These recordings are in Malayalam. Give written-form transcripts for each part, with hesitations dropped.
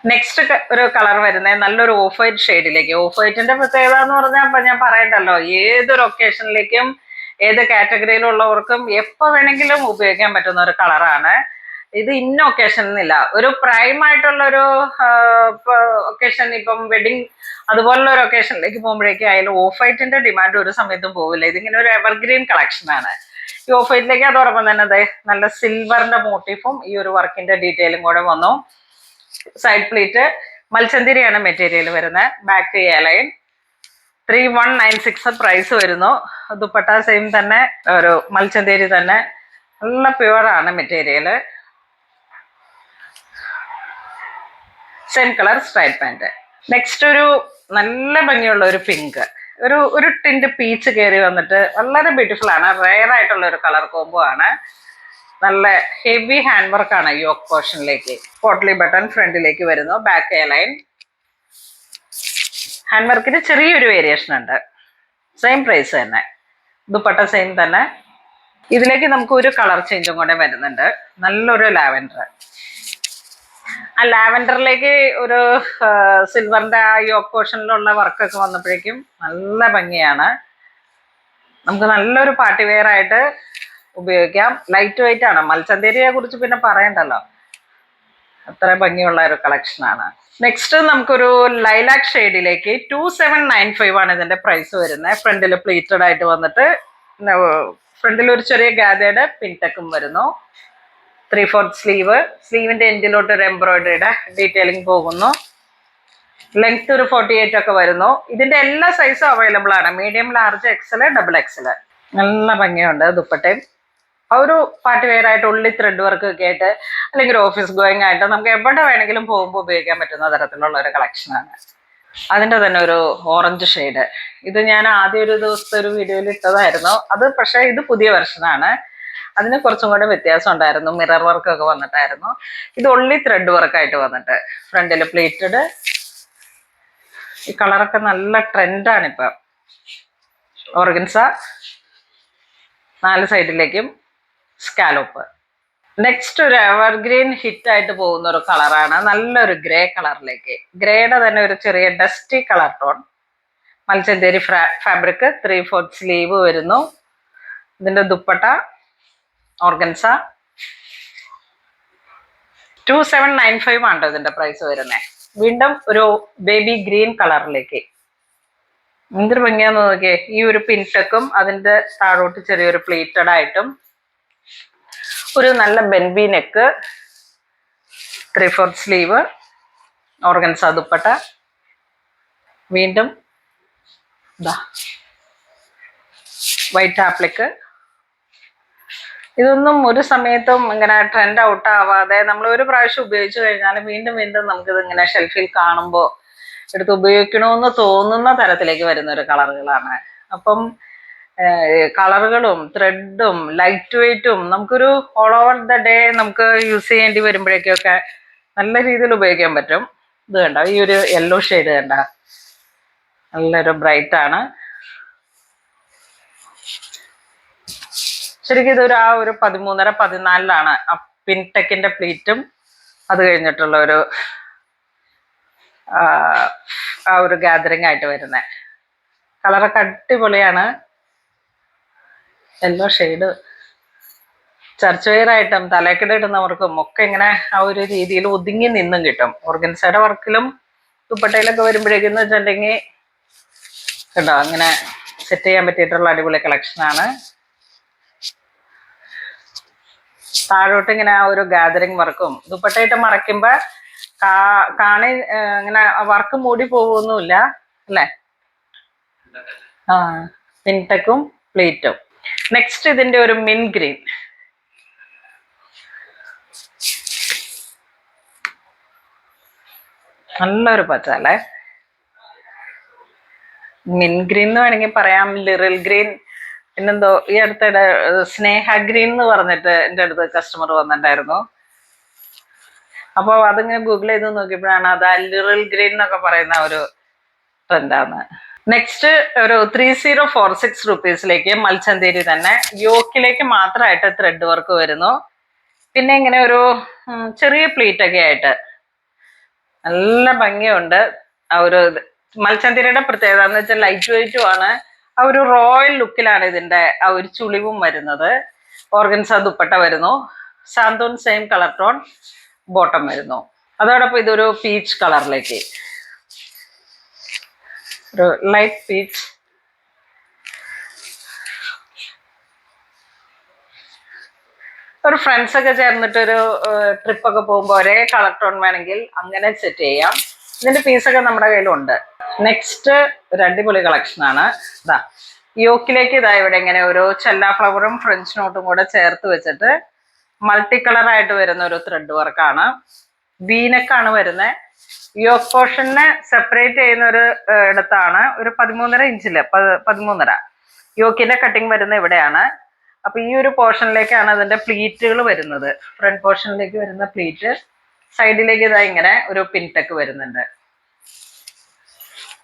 നെക്സ്റ്റ് ഒരു കളർ വരുന്നത് നല്ലൊരു ഓഫ് വൈറ്റ് ഷെയ്ഡിലേക്ക്. ഓഫ് വൈറ്റിന്റെ പ്രത്യേകത എന്ന് പറഞ്ഞാൽ ഞാൻ പറയണ്ടല്ലോ, ഏതൊരു ഒക്കേഷനിലേക്കും ഏത് കാറ്റഗറിയിലുള്ളവർക്കും എപ്പോ വേണമെങ്കിലും ഉപയോഗിക്കാൻ പറ്റുന്ന ഒരു കളറാണ് ഇത്. ഇന്ന ഒക്കേഷൻ എന്നില്ല, ഒരു പ്രൈം ആയിട്ടുള്ള ഒരു ഒക്കേഷൻ, ഇപ്പം വെഡിങ് അതുപോലുള്ള ഒരു ഒക്കേഷനിലേക്ക് പോകുമ്പോഴേക്കും ആയാലും ഓഫ് വൈറ്റിന്റെ ഡിമാൻഡ് ഒരു സമയത്തും പോവില്ല. ഇതിങ്ങനെ ഒരു എവർഗ്രീൻ കളക്ഷൻ ആണ് ഈ ഓഫ് വൈറ്റിലേക്ക്. അതോടൊപ്പം തന്നെ അതെ നല്ല സിൽവറിന്റെ മോട്ടീഫും ഈ ഒരു വർക്കിന്റെ ഡീറ്റെയിലും കൂടെ വന്നു. സൈഡ് പ്ലീറ്റ് മൽച്ചന്തിരിയാണ് മെറ്റീരിയൽ വരുന്നത്. ബാക്ക് എ ലൈൻ 3196 പ്രൈസ് വരുന്നു. ദുപ്പട്ട സെയിം തന്നെ, ഒരു മൽച്ചന്തേരി തന്നെ, നല്ല പ്യുവറാണ് material. Same colour straight pant. Next ഒരു നല്ല ഭംഗിയുള്ള ഒരു പിങ്ക്, ഒരു ടിന്റ് പീച്ച് കയറി വന്നിട്ട് വളരെ ബ്യൂട്ടിഫുൾ ആണ്. റെയർ ആയിട്ടുള്ള ഒരു കളർ കോംബോ ആണ്. നല്ല ഹെവി ഹാൻഡ് വർക്കാണ് യോക്ക് പോർഷനിലേക്ക്. പോട്ട്ലി ബട്ടൺ ഫ്രണ്ടിലേക്ക് വരുന്നു. Back a line. ഹാൻഡ് വർക്കിന് ചെറിയൊരു വേരിയേഷൻ ഉണ്ട്. സെയിം പ്രൈസ് തന്നെ. ദുപ്പട്ട സെയിം തന്നെ. ഇതിലേക്ക് നമുക്ക് ഒരു കളർ ചേഞ്ചും കൂടെ വരുന്നുണ്ട്. നല്ലൊരു ലാവൻഡർ. ആ ലാവൻഡറിലേക്ക് ഒരു സിൽവറിന്റെ ആ യോക്ക് പോർഷനിലുള്ള വർക്കൊക്കെ വന്നപ്പോഴേക്കും നല്ല ഭംഗിയാണ്. നമുക്ക് നല്ലൊരു പാർട്ടി വെയർ ആയിട്ട് ഉപയോഗിക്കാം. ലൈറ്റ് വെയിറ്റ് ആണ്. മൽച്ചന്തേരിയെ കുറിച്ച് പിന്നെ പറയണ്ടല്ലോ, അത്ര ഭംഗിയുള്ള ഒരു കളക്ഷൻ ആണ്. നെക്സ്റ്റ് നമുക്കൊരു ലൈലാക് ഷെയ്ഡിലേക്ക് 2795 ആണ് ഇതിന്റെ പ്രൈസ് വരുന്നത്. ഫ്രണ്ടിൽ പ്ലീറ്റഡ് ആയിട്ട് വന്നിട്ട് ഫ്രണ്ടിൽ ഒരു ചെറിയ ഗാദയുടെ പിൻടെക്കും വരുന്നു. 3/4 സ്ലീവ്. സ്ലീവിന്റെ എൻഡിലോട്ട് ഒരു എംബ്രോയിഡറിയുടെ ഡീറ്റെയിലിംഗ് പോകുന്നു. ലെങ്ത് ഒരു 48 ഒക്കെ വരുന്നു. ഇതിന്റെ എല്ലാ സൈസും അവൈലബിൾ ആണ്. Medium, large, XL, double XL. നല്ല ഭംഗിയുണ്ട് ദുപ്പട്ടയും. ഒരു പാർട്ടി വെയർ ആയിട്ട് ഉള്ളി ത്രെഡ് വർക്ക് ഒക്കെ ആയിട്ട്, അല്ലെങ്കിൽ ഒരു ഓഫീസ് ഗോയിങ് ആയിട്ട് നമുക്ക് എവിടെ വേണമെങ്കിലും പോകുമ്പോൾ ഉപയോഗിക്കാൻ പറ്റുന്ന തരത്തിലുള്ള ഒരു കളക്ഷനാണ്. അതിന്റെ തന്നെ ഒരു ഓറഞ്ച് ഷെയ്ഡ്. ഇത് ഞാൻ ആദ്യം ഒരു ദിവസത്തെ ഒരു വീഡിയോയിൽ ഇട്ടതായിരുന്നു. അത് പക്ഷേ ഇത് പുതിയ വെർഷനാണ്. അതിന് കുറച്ചും കൂടെ വ്യത്യാസം ഉണ്ടായിരുന്നു. മിറർ വർക്ക് ഒക്കെ വന്നിട്ടായിരുന്നു. ഇത് ഉള്ളി ത്രെഡ് വർക്കായിട്ട് വന്നിട്ട് ഫ്രണ്ടിൽ പ്ലേറ്റഡ്. ഈ കളറൊക്കെ നല്ല ട്രെൻഡാണ് ഇപ്പം. ഓർഗൻസ 4 സൈഡിലേക്കും സ്കാലോപ്പ്. നെക്സ്റ്റ് ഒരു എവർഗ്രീൻ ഹിറ്റ് ആയിട്ട് പോകുന്ന ഒരു കളറാണ്. നല്ലൊരു ഗ്രേ കളറിലേക്ക്. ഗ്രേയുടെ തന്നെ ഒരു ചെറിയ ഡസ്റ്റി കളർ ടോൺ. മൽച്ചന്തേരി ഫാബ്രിക്. 3/4 സ്ലീവ് വരുന്നു. ഇതിന്റെ ദുപ്പട്ട ഓർഗൻസ. 2795 ആണ് ഇതിന്റെ പ്രൈസ് വരുന്നത്. വീണ്ടും ഒരു ബേബി ഗ്രീൻ കളറിലേക്ക്. എന്തൊരു ഭംഗിയാന്ന് നോക്കിയേ. ഈ ഒരു പിൻടെക്കും അതിന്റെ താഴോട്ട് ചെറിയൊരു പ്ലീറ്റഡ് ആയിട്ടും ഒരു നല്ല ബെൻവി നെക്ക്. 3/4 സ്ലീവ്. ഓർഗൻസ ദുപ്പട്ട. വീണ്ടും വൈറ്റ് ആപ്ലിക്ക്. ഇതൊന്നും ഒരു സമയത്തും ഇങ്ങനെ ട്രെൻഡ് ഔട്ട് ആവാതെ നമ്മൾ ഒരു പ്രാവശ്യം ഉപയോഗിച്ചു കഴിഞ്ഞാൽ വീണ്ടും വീണ്ടും നമുക്കിത് ഇങ്ങനെ ഷെൽഫിൽ കാണുമ്പോൾ എടുത്ത് ഉപയോഗിക്കണമെന്ന് തോന്നുന്ന തരത്തിലേക്ക് വരുന്ന ഒരു കളറുകളാണ്. അപ്പം കളറുകളും ത്രെഡും ലൈറ്റ് വെയിറ്റും നമുക്കൊരു ഓൾ ഓവർ ദ ഡേ നമുക്ക് യൂസ് ചെയ്യേണ്ടി വരുമ്പോഴേക്കൊക്കെ നല്ല രീതിയിൽ ഉപയോഗിക്കാൻ പറ്റും. ഇത് കണ്ട ഈ ഒരു യെല്ലോ ഷെയ്ഡ് കണ്ട, നല്ലൊരു ബ്രൈറ്റ് ആണ്. ശരിക്കും ഇതൊരു ആ ഒരു 13.5 14 പിൻടെക്കിന്റെ പ്ലീറ്റും അത് കഴിഞ്ഞിട്ടുള്ള ഒരു ആ ഒരു ഗാദറിങ് ആയിട്ട് വരുന്നത്. കളറൊക്കെ അടിപൊളിയാണ്. Yellow shade. ചർച്ച് വെയർ ആയിട്ടും തലേക്കിട ഇടുന്നവർക്കും ഒക്കെ ഇങ്ങനെ ആ ഒരു രീതിയിൽ ഒതുങ്ങി നിന്നും കിട്ടും. ഓർഗൻസയുടെ വർക്കിലും ദുപ്പട്ടയിലൊക്കെ വരുമ്പോഴേക്കെന്ന് വെച്ചിട്ടുണ്ടെങ്കിൽ കേട്ടോ അങ്ങനെ സെറ്റ് ചെയ്യാൻ പറ്റിയിട്ടുള്ള അടിപൊളി കളക്ഷനാണ്. താഴോട്ട് ഇങ്ങനെ ആ ഒരു ഗാദറിങ് വർക്കും ദുപ്പട്ടയിട്ട് മറയ്ക്കുമ്പോ കാണി ഇങ്ങനെ വർക്ക് മൂടി പോകുമൊന്നുമില്ല അല്ലേ. പിൻടെക്കും പ്ലേറ്റും. നെക്സ്റ്റ് ഇതിന്റെ ഒരു മിൻ ഗ്രീൻ. നല്ലൊരു പച്ച അല്ലേ. മിൻ ഗ്രീൻ എന്ന് വേണമെങ്കിൽ പറയാം, ലിറിൽ ഗ്രീൻ. പിന്നെന്തോ ഈ അടുത്തിടെ സ്നേഹ ഗ്രീൻ എന്ന് പറഞ്ഞിട്ട് എൻ്റെ അടുത്ത് കസ്റ്റമർ വന്നിട്ടുണ്ടായിരുന്നു. അപ്പോൾ അതിങ്ങനെ ഗൂഗിൾ ചെയ്ത് നോക്കിയപ്പോഴാണ് അത് ലിറിൽ ഗ്രീൻ എന്നൊക്കെ പറയുന്ന ഒരു ട്രെൻഡാണ്. നെക്സ്റ്റ് ഒരു 3046 റുപ്പീസിലേക്ക് മൽച്ചന്തേരി തന്നെ യോക്കിലേക്ക് മാത്രമായിട്ട് ത്രെഡ് വർക്ക് വരുന്നു. പിന്നെ ഇങ്ങനെ ഒരു ചെറിയ പ്ലീറ്റ് ഒക്കെ ആയിട്ട് നല്ല ഭംഗിയുണ്ട്. ആ ഒരു മൽച്ചന്തിരിയുടെ പ്രത്യേകത എന്ന് വെച്ചാൽ ലൈറ്റ് വെയിറ്റും ആണ്. ആ ഒരു റോയൽ ലുക്കിലാണ് ഇതിന്റെ ആ ഒരു ചുളിവും വരുന്നത്. ഓർഗൻസ ദുപ്പട്ട വരുന്നു. Santoon same colour tone bottom വരുന്നു. അതോടൊപ്പം ഇതൊരു പീച്ച് കളറിലേക്ക്, ഒരു ലൈറ്റ് പീച്ച്. ഒരു ഫ്രണ്ട്സ് ഒക്കെ ചേർന്നിട്ട് ഒരു ട്രിപ്പൊക്കെ പോകുമ്പോൾ ഒരേ കളർ ടോൺ വേണമെങ്കിൽ അങ്ങനെ സെറ്റ് ചെയ്യാം. ഇതിന്റെ പീസൊക്കെ നമ്മുടെ കയ്യിലുണ്ട്. നെക്സ്റ്റ് ഒരു അടിപൊളി കളക്ഷൻ ആണ്. ഇതാ യോക്കിലേക്ക് ഇതാ ഇവിടെ ഇങ്ങനെ ഒരു ചെല്ലാ ഫ്ലവറും ഫ്രഞ്ച് നോട്ടും കൂടെ ചേർത്ത് വെച്ചിട്ട് മൾട്ടി കളർ ആയിട്ട് വരുന്ന ഒരു ത്രെഡ് വർക്കാണ്. വീനക്കാണ് വരുന്നത്. യോക്ക് പോർഷനെ സെപ്പറേറ്റ് ചെയ്യുന്ന ഒരു ഇടത്താണ് ഒരു 13.5 ഇഞ്ചില് 13.5 യോക്കിന്റെ കട്ടിങ് വരുന്ന ഇവിടെയാണ്. അപ്പൊ ഈ ഒരു പോർഷനിലേക്കാണ് അതിന്റെ പ്ലീറ്റുകൾ വരുന്നത്. ഫ്രണ്ട് പോർഷനിലേക്ക് വരുന്ന പ്ലീറ്റ്, സൈഡിലേക്ക് ഇതാ ഇങ്ങനെ ഒരു പിൻടെക്ക് വരുന്നുണ്ട്.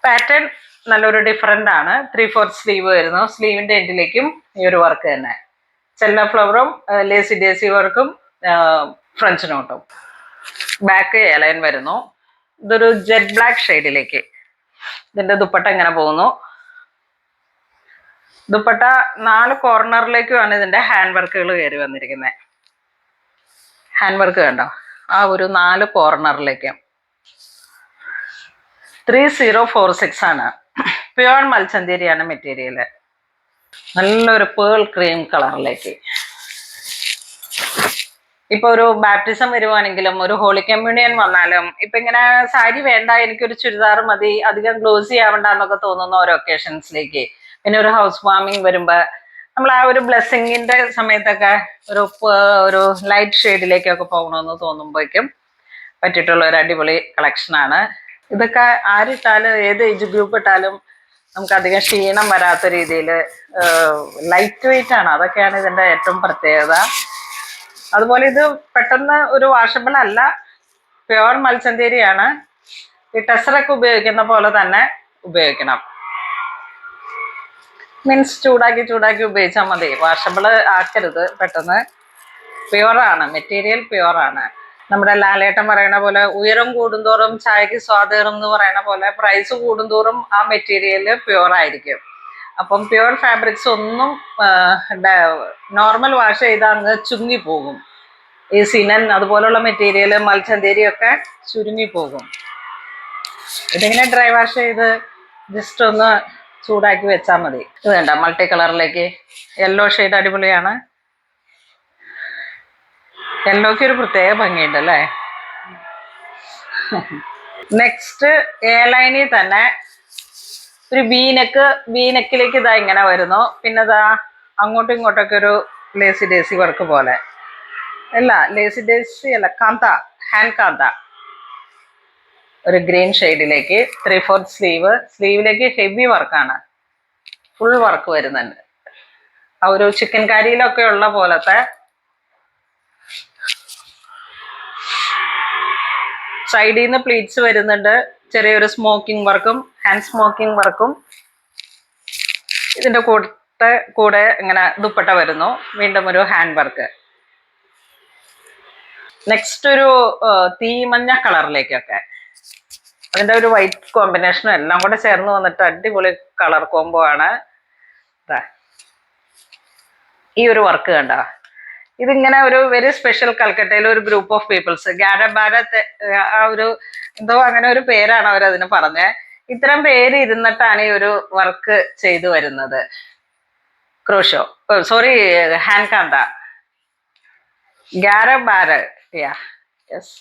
പാറ്റേൺ നല്ലൊരു ഡിഫറെന്റ് ആണ്. 3/4 സ്ലീവ് വരുന്നു. സ്ലീവിന്റെ എൻഡിലേക്കും ഈ ഒരു വർക്ക് തന്നെ, ചെല്ല ഫ്ലവറും ലേസി ഡേസി വർക്കും ഫ്രഞ്ച് നോട്ടും. ബാക്ക് എലൈൻ വരുന്നു. ഇതൊരു ജെറ്റ് ബ്ലാക്ക് ഷെയ്ഡിലേക്ക്. ഇതിന്റെ ദുപ്പട്ട ഇങ്ങനെ പോകുന്നു. ദുപ്പട്ട 4 കോർണറിലേക്കുമാണ് ഇതിന്റെ ഹാൻഡ് വർക്കുകൾ കയറി വന്നിരിക്കുന്നത്. ഹാൻഡ് വർക്ക് കണ്ടോ, ആ ഒരു 4 കോർണറിലേക്കും. 3046 ആണ്. പ്യുവർ മൽച്ചന്തേരിയാണ് മെറ്റീരിയല്. നല്ലൊരു പേൾ ക്രീം കളറിലേക്ക്. ഇപ്പൊ ഒരു ബാപ്റ്റിസം വരുവാണെങ്കിലും ഒരു ഹോളി കമ്മ്യൂണിയൻ വന്നാലും ഇപ്പൊ ഇങ്ങനെ സാരി വേണ്ട, എനിക്കൊരു ചുരിദാർ മതി, അധികം ഗ്ലോസി ആവണ്ട എന്നൊക്കെ തോന്നുന്ന ഓരോ ഒക്കേഷൻസിലേക്ക്, പിന്നെ ഒരു ഹൗസ് വാമിങ് വരുമ്പോ നമ്മൾ ആ ഒരു ബ്ലെസ്സിങ്ങിന്റെ സമയത്തൊക്കെ ഒരു ലൈറ്റ് ഷെയ്ഡിലേക്കൊക്കെ പോകണമെന്ന് തോന്നുമ്പോഴേക്കും പറ്റിയിട്ടുള്ള ഒരു അടിപൊളി കളക്ഷനാണ്. ഇതൊക്കെ ആരിട്ടാലും ഏത് ഏജ് ഗ്രൂപ്പ് ഇട്ടാലും നമുക്ക് അധികം ക്ഷീണം വരാത്ത രീതിയിൽ ലൈറ്റ് വെയിറ്റ് ആണ്. അതൊക്കെയാണ് ഇതിന്റെ ഏറ്റവും പ്രത്യേകത. അതുപോലെ ഇത് പെട്ടെന്ന് ഒരു വാഷബിൾ അല്ല, പ്യുവർ മൽച്ചന്തേരിയാണ്. ഈ ടെസറൊക്കെ ഉപയോഗിക്കുന്ന പോലെ തന്നെ ഉപയോഗിക്കണം. മീൻസ് ചൂടാക്കി ഉപയോഗിച്ചാൽ മതി, വാഷബിൾ ആക്കരുത് പെട്ടെന്ന്. പ്യുവറാണ്, മെറ്റീരിയൽ പ്യുവറാണ്. നമ്മുടെ ലാലേട്ടൻ പറയണ പോലെ ഉയരം കൂടുന്തോറും ചായക്ക് സ്വാദേറും എന്ന് പറയണ പോലെ പ്രൈസ് കൂടുന്തോറും ആ മെറ്റീരിയൽ പ്യുവർ ആയിരിക്കും. അപ്പം പ്യുവർ ഫാബ്രിക്സ് ഒന്നും നോർമൽ വാഷ് ചെയ്താൽ അങ്ങ് ചുരുങ്ങിപ്പോകും. ഈ സിനൻ അതുപോലുള്ള മെറ്റീരിയൽ മൽച്ചന്തേരിയൊക്കെ ചുരുങ്ങിപ്പോകും. ഇതിങ്ങനെ ഡ്രൈ വാഷ് ചെയ്ത് ജസ്റ്റ് ഒന്ന് ചൂടാക്കി വെച്ചാൽ മതി. ഇത് വേണ്ട മൾട്ടി കളറിലേക്ക് യെല്ലോ ഷെയ്ഡ് അടിപൊളിയാണ്. യെല്ലോക്ക് ഒരു പ്രത്യേക ഭംഗിയുണ്ട് അല്ലേ. നെക്സ്റ്റ് എ ലൈനിൽ തന്നെ ഒരു വീനെക്കിലേക്ക് ഇതാ ഇങ്ങനെ വരുന്നു. പിന്നെ ഇതാ അങ്ങോട്ടും ഇങ്ങോട്ടൊക്കെ ഒരു ലേസി ഡേസി വർക്ക് പോലെ, അല്ല ലേസി ഡേസി അല്ല, കാന്ത, ഹാൻഡ് കാന്ത. ഒരു ഗ്രീൻ ഷെയ്ഡിലേക്ക് 3/4 സ്ലീവ്. സ്ലീവിലേക്ക് ഹെവി വർക്കാണ്, ഫുൾ വർക്ക് വരുന്നുണ്ട്. ആ ഒരു ചിക്കൻ കാരിയിലൊക്കെ ഉള്ള പോലത്തെ. സൈഡിൽ നിന്ന് പ്ലീറ്റ്സ് വരുന്നുണ്ട്. ചെറിയൊരു സ്മോക്കിംഗ് വർക്കും ഹാൻഡ് സ്മോക്കിംഗ് വർക്കും. ഇതിന്റെ കൂടെ ഇങ്ങനെ ദുപ്പട്ട വരുന്നു. വീണ്ടും ഒരു ഹാൻഡ് വർക്ക്. നെക്സ്റ്റ് ഒരു തീമഞ്ഞ കളറിലേക്കൊക്കെ, അതിന്റെ ഒരു വൈറ്റ് കോമ്പിനേഷനും എല്ലാം കൂടെ ചേർന്ന് വന്നിട്ട് അടിപൊളി കളർ കോംബോ ആണ്. ഈ ഒരു വർക്ക് കണ്ട, ഇതിങ്ങനെ ഒരു വെരി സ്പെഷ്യൽ കൽക്കട്ടയിലെ ഒരു ഗ്രൂപ്പ് ഓഫ് പീപ്പിൾസ്, ഗാരബാരത്തെ ആ ഒരു എന്തോ അങ്ങനെ ഒരു പേരാണ് അവരതിന് പറഞ്ഞത്. ഇത്തരം പേര് ഇരുന്നിട്ടാണ് ഈ ഒരു വർക്ക് ചെയ്തു വരുന്നത്. ക്രോഷോ, സോറി, ഹാൻഡ് കാന്ത, ഗാരബാര. യെസ്,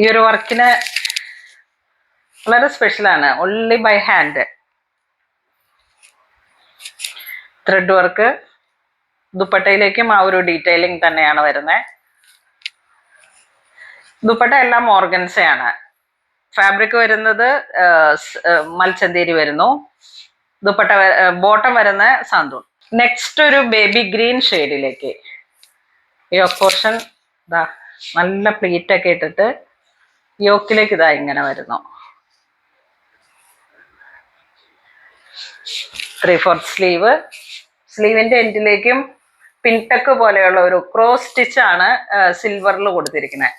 ഈ ഒരു വർക്കിന് വളരെ സ്പെഷ്യലാണ്. Only by hand. Thread work. ദുപ്പട്ടയിലേക്കും ആ ഒരു ഡീറ്റെയിലിംഗ് തന്നെയാണ് വരുന്നത്. ദുപ്പട്ട എല്ലാം ഓർഗൻസയാണ്. ഫാബ്രിക് വരുന്നത് മൽച്ചന്തേരി വരുന്നു. ദുപ്പട്ട ബോട്ടം വരുന്ന സാന്തൂൺ. നെക്സ്റ്റ് ഒരു ബേബി ഗ്രീൻ ഷെയ്ഡിലേക്ക്. യോക്ക് പോർഷൻ ഇതാ നല്ല പ്ലീറ്റ് ഒക്കെ ഇട്ടിട്ട് യോക്കിലേക്ക് ഇതാ ഇങ്ങനെ വരുന്നു. 3/4 സ്ലീവ്. സ്ലീവിന്റെ എൻഡിലേക്കും പിൻടെക്ക് പോലെയുള്ള ഒരു ക്രോസ് സ്റ്റിച്ച് ആണ് സിൽവറിൽ കൊടുത്തിരിക്കുന്നത്.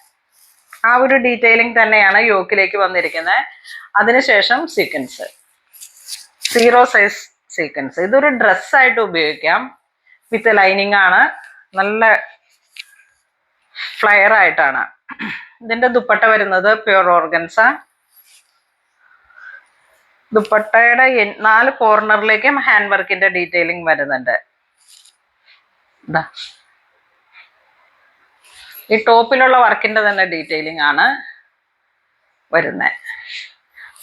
ആ ഒരു ഡീറ്റെയിലിംഗ് തന്നെയാണ് യോക്കിലേക്ക് വന്നിരിക്കുന്നത്. അതിനുശേഷം സീക്വൻസ്, 0 സൈസ് സീക്വൻസ്. ഇതൊരു ഡ്രസ്സായിട്ട് ഉപയോഗിക്കാം. വിത്ത് ലൈനിങ് ആണ്, നല്ല ഫ്ലയർ ആയിട്ടാണ്. ഇതിന്റെ ദുപ്പട്ട വരുന്നത് പ്യുർ ഓർഗൻസ. ദുപ്പട്ടയുടെ 4 കോർണറിലേക്കും ഹാൻഡ് വർക്കിന്റെ ഡീറ്റെയിലിംഗ് വരുന്നുണ്ട്. ഈ ടോപ്പിലുള്ള വർക്കിന്റെ തന്നെ ഡീറ്റെയിലിംഗ് ആണ് വരുന്നത്.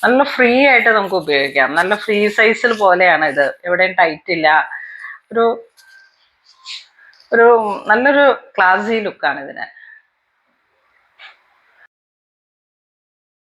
നല്ല ഫ്രീ ആയിട്ട് നമുക്ക് ഉപയോഗിക്കാം. നല്ല ഫ്രീ സൈസിൽ പോലെയാണ് ഇത്, എവിടെയും ടൈറ്റ് ഇല്ല. ഒരു നല്ലൊരു ക്ലാസി ലുക്കാണ് ഇതിന്.